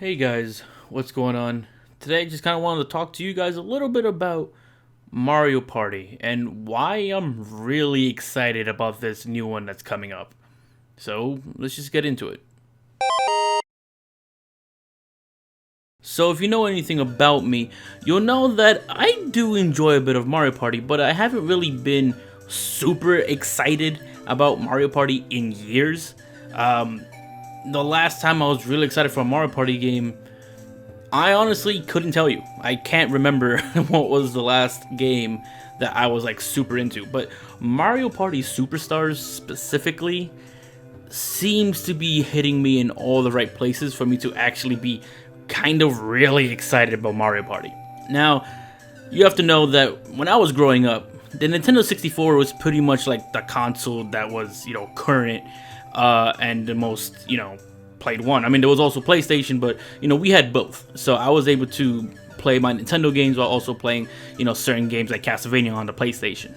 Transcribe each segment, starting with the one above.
Hey guys, what's going on? Today I just kind of wanted to talk to you guys a little bit about Mario Party and why I'm really excited about this new one that's coming up. So, let's just get into it. So, if you know anything about me, you'll know that I do enjoy a bit of Mario Party, but I haven't really been super excited about Mario Party in years. Um, the last time I was really excited for a Mario Party game, I honestly couldn't tell you. I can't remember what was the last game that I was like super into, but Mario Party Superstars specifically seems to be hitting me in all the right places for me to actually be kind of really excited about Mario Party. Now, you have to know that when I was growing up, the Nintendo 64 was pretty much like the console that was, current and the most, played one. I mean, there was also PlayStation, but, we had both. So I was able to play my Nintendo games while also playing, certain games like Castlevania on the PlayStation.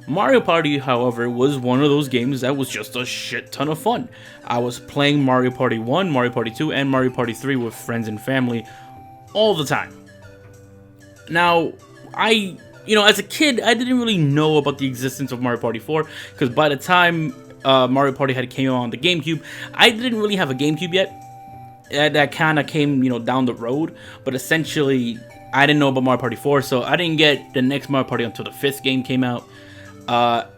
Mario Party, however, was one of those games that was just a shit ton of fun. I was playing Mario Party 1, Mario Party 2, and Mario Party 3 with friends and family all the time. Now, as a kid, I didn't really know about the existence of Mario Party 4, because by the time Mario Party had came out on the GameCube, I didn't really have a GameCube yet. That kind of came, down the road, but essentially, I didn't know about Mario Party 4, so I didn't get the next Mario Party until the 5th game came out.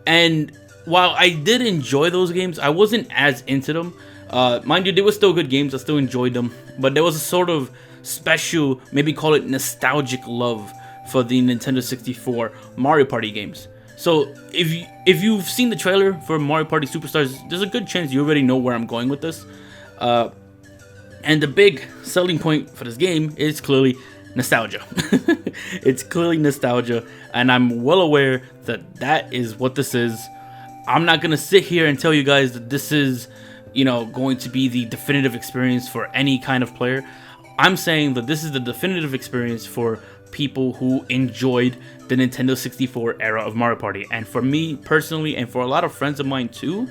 And while I did enjoy those games, I wasn't as into them. Mind you, they were still good games. I still enjoyed them, but there was a sort of special, maybe call it nostalgic love for the Nintendo 64 Mario Party games. So if you've seen the trailer for Mario Party Superstars, there's a good chance you already know where I'm going with this. And the big selling point for this game is clearly nostalgia. It's clearly nostalgia, and I'm well aware that that is what this is. I'm not gonna sit here and tell you guys that this is, going to be the definitive experience for any kind of player. I'm saying that this is the definitive experience for people who enjoyed the Nintendo 64 era of Mario Party. And for me personally, and for a lot of friends of mine too,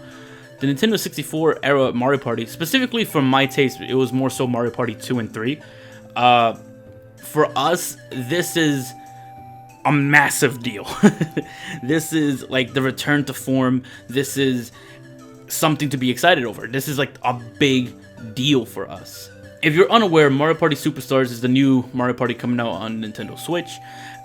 the Nintendo 64 era of Mario Party, specifically for my taste, it was more so Mario Party 2 and 3. For us, this is a massive deal. This is like the return to form. This is something to be excited over. This is like a big deal for us. If you're unaware, Mario Party Superstars is the new Mario Party coming out on Nintendo Switch,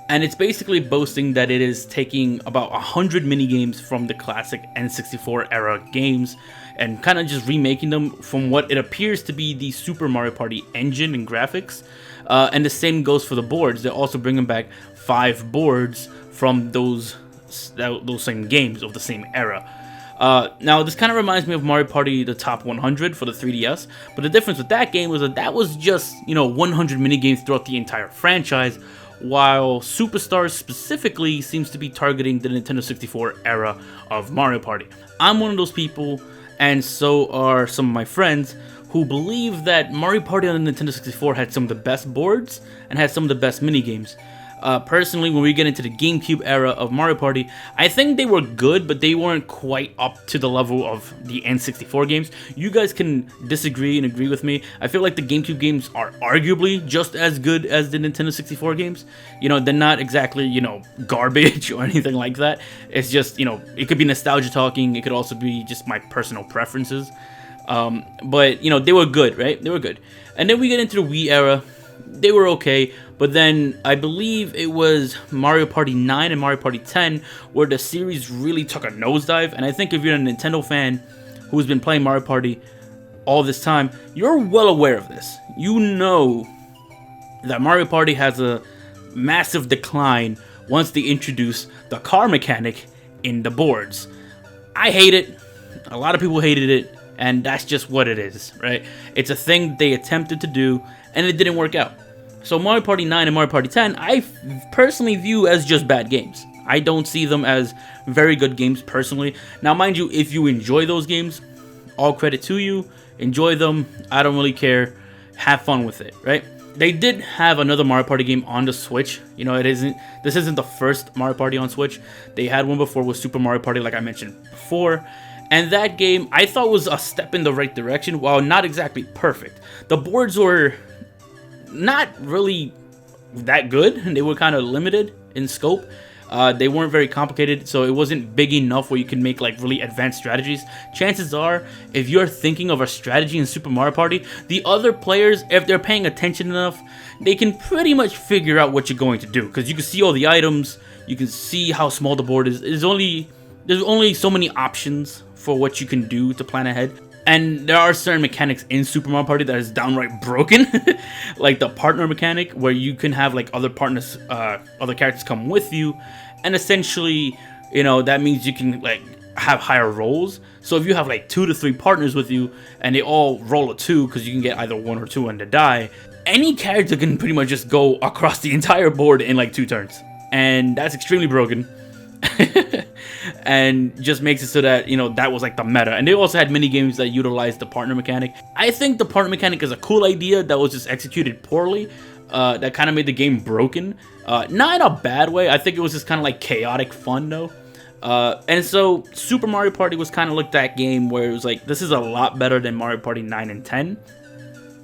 and it's basically boasting that it is taking about 100 minigames from the classic N64 era games and kind of just remaking them from what it appears to be the Super Mario Party engine and graphics. And the same goes for the boards. They're also bringing back 5 boards from those same games of the same era. Now, this kind of reminds me of Mario Party the Top 100 for the 3DS, but the difference with that game was that was just, 100 minigames throughout the entire franchise, while Superstars specifically seems to be targeting the Nintendo 64 era of Mario Party. I'm one of those people, and so are some of my friends, who believe that Mario Party on the Nintendo 64 had some of the best boards and had some of the best minigames. Personally, when we get into the GameCube era of Mario Party, I think they were good, but they weren't quite up to the level of the N64 games. You guys can disagree and agree with me. I feel like the GameCube games are arguably just as good as the Nintendo 64 games. They're not exactly, garbage or anything like that. It's just, it could be nostalgia talking. It could also be just my personal preferences. But, they were good, right? They were good. And then we get into the Wii era. They were okay, but then I believe it was Mario Party 9 and Mario Party 10 where the series really took a nosedive. And I think if you're a Nintendo fan who's been playing Mario Party all this time, you're well aware of this. You know that Mario Party has a massive decline once they introduce the car mechanic in the boards. I hate it. A lot of people hated it, and that's just what it is, right? It's a thing they attempted to do, and it didn't work out. So Mario Party 9 and Mario Party 10, I personally view as just bad games. I don't see them as very good games personally. Now, mind you, if you enjoy those games, all credit to you. Enjoy them. I don't really care. Have fun with it, right? They did have another Mario Party game on the Switch. This isn't the first Mario Party on Switch. They had one before with Super Mario Party, like I mentioned before. And that game, I thought, was a step in the right direction, while not exactly perfect. The boards were not really that good. They were kind of limited in scope. They weren't very complicated, so it wasn't big enough where you can make like really advanced strategies. Chances are, if you're thinking of a strategy in Super Mario Party, the other players, if they're paying attention enough, they can pretty much figure out what you're going to do, because you can see all the items, you can see how small the board is. There's only so many options for what you can do to plan ahead. And there are certain mechanics in Super Mario Party that is downright broken, like the partner mechanic, where you can have like other partners, other characters come with you, and essentially, you know, that means you can like have higher rolls. So if you have like 2 to 3 partners with you, and they all roll a 2, because you can get either 1 or 2 on the die, any character can pretty much just go across the entire board in like 2 turns, and that's extremely broken. And just makes it so that, you know, that was like the meta. And they also had mini games that utilized the partner mechanic. I think the partner mechanic is a cool idea that was just executed poorly. That kind of made the game broken. Not in a bad way. I think it was just kind of like chaotic fun though. And so Super Mario Party was kind of like that game where it was like, this is a lot better than Mario Party 9 and 10.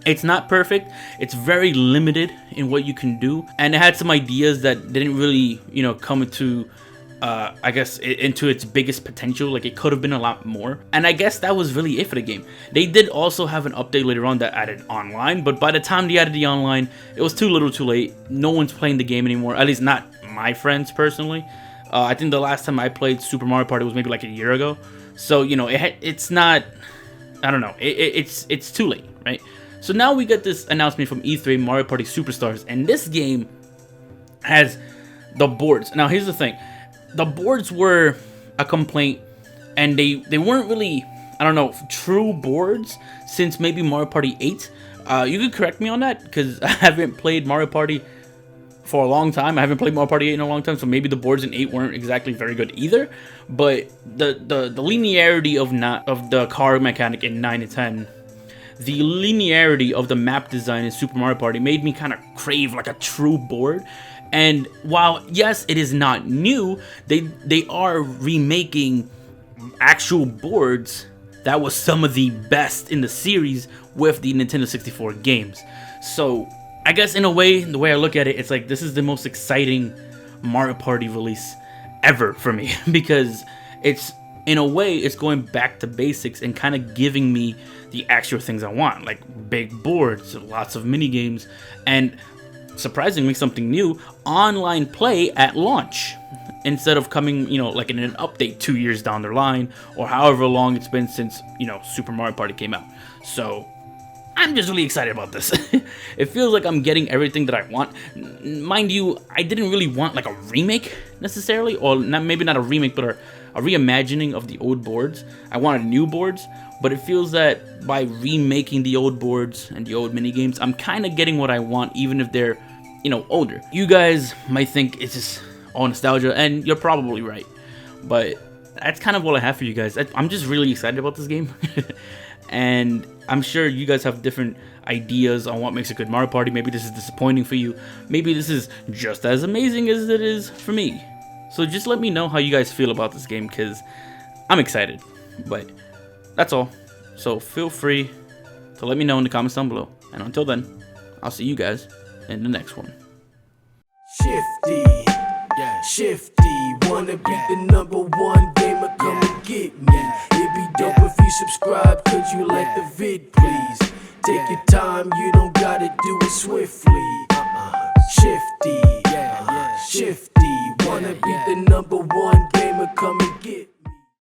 It's not perfect. It's very limited in what you can do. And it had some ideas that didn't really, you know, come into I guess into its biggest potential. Like, it could have been a lot more, and I guess that was really it for the game. They did also have an update later on that added online, but by the time they added the online, it was too little too late. No one's playing the game anymore, at least not my friends personally. I think the last time I played Super Mario Party was maybe like a year ago, so you know, it's not, I don't know, it's too late, right? So now we get this announcement from E3, Mario Party Superstars, and this game has the boards. Now here's the thing. The boards were a complaint, and they weren't really, I don't know, true boards since maybe Mario Party 8. You could correct me on that, because I haven't played Mario Party for a long time. I haven't played Mario Party 8 in a long time, so maybe the boards in 8 weren't exactly very good either. But the linearity of the car mechanic in 9 and 10, the linearity of the map design in Super Mario Party made me kind of crave like a true board. And while, yes, it is not new, they are remaking actual boards that was some of the best in the series with the Nintendo 64 games. So, I guess in a way, the way I look at it, it's like this is the most exciting Mario Party release ever for me. Because it's, in a way, it's going back to basics and kind of giving me the actual things I want. Like big boards, lots of mini games, and surprisingly something new, online play at launch, instead of coming, you know, like in an update 2 years down the line, or however long it's been since, you know, Super Mario Party came out. So I'm just really excited about this. It feels like I'm getting everything that I want. Mind you, I didn't really want like a remake necessarily, or maybe not a remake, but a reimagining of the old boards. I wanted new boards, but it feels that by remaking the old boards and the old mini games, I'm kind of getting what I want, even if they're, you know, older. You guys might think it's just all nostalgia, and you're probably right, but that's kind of all I have for you guys. I'm just really excited about this game. And I'm sure you guys have different ideas on what makes a good Mario Party. Maybe this is disappointing for you. Maybe this is just as amazing as it is for me. So just let me know how you guys feel about this game, because I'm excited. But that's all. So feel free to let me know in the comments down below. And until then, I'll see you guys in the next one. Shifty, yeah, Shifty, wanna be the #1 gamer, come and get me. It'd be dope if you subscribe, could you like the vid, please? Take your time, you don't gotta do it swiftly. Shifty, Shifty, wanna be the #1 gamer, come and get me.